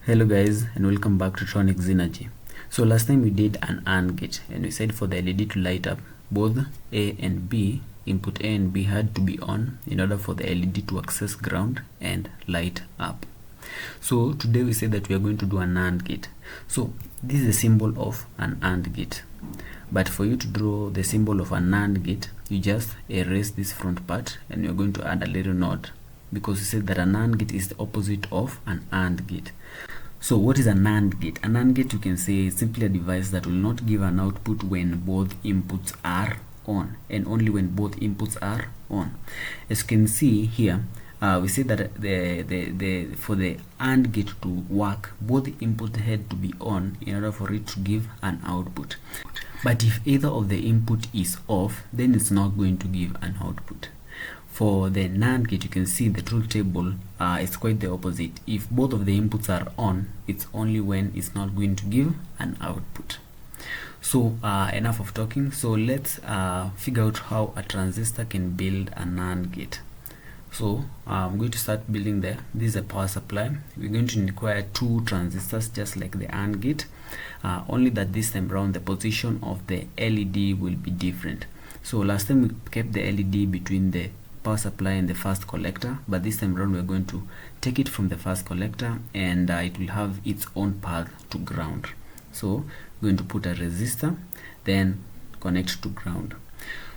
Hello guys, and welcome back to Tronic Synergy. So last time we did an AND gate and we said for the LED to light up, both A and B, input A and B had to be on in order for the LED to access ground and light up. So today we say that we are going to do an AND gate. So this is a symbol of an AND gate. But for you to draw the symbol of an AND gate, you just erase this front part and you're going to add a little note, because we said that an AND gate is the opposite of an AND gate. So what is a NAND gate? A NAND gate, you can say, is simply a device that will not give an output when both inputs are on, and only when both inputs are on. As you can see here, we say that for the AND gate to work, both inputs had to be on in order for it to give an output. But if either of the input is off, then it's not going to give an output. For the NAND gate, you can see the truth table is quite the opposite. If both of the inputs are on, it's only when it's not going to give an output. So enough of talking. So let's figure out how a transistor can build a NAND gate. So I'm going to start building there. This is a power supply. We're going to require two transistors just like the AND gate, only that this time around the position of the LED will be different. So last time we kept the LED between the power supply and the first collector, but this time around we're going to take it from the first collector and it will have its own path to ground. So we're going to put a resistor, then connect to ground.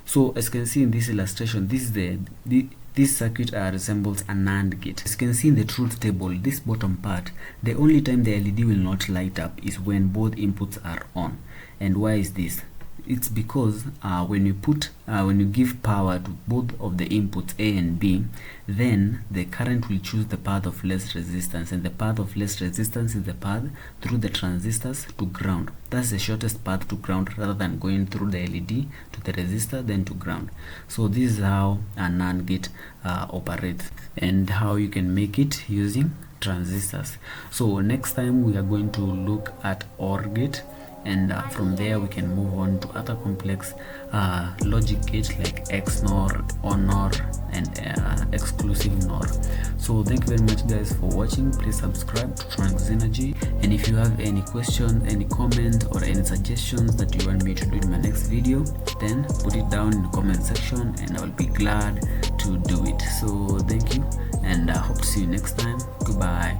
So as you can see in this illustration, this circuit resembles a NAND gate. As you can see in the truth table, this bottom part, the only time the LED will not light up is when both inputs are on. And why is this? It's because when you give power to both of the inputs A and B, then the current will choose the path of less resistance, and the path of less resistance is the path through the transistors to ground. That's the shortest path to ground, rather than going through the LED to the resistor then to ground. So this is how a NAND gate operates, and how you can make it using transistors. So next time we are going to look at OR gate, and from there we can move on to other complex logic gates like XNOR, OR, and exclusive NOR. So thank you very much guys for watching. Please subscribe to Tronic Synergy, and if you have any questions, any comment, or any suggestions that you want me to do in my next video, then put it down in the comment section and I will be glad to do it. So thank you, and I hope to see you next time. Goodbye.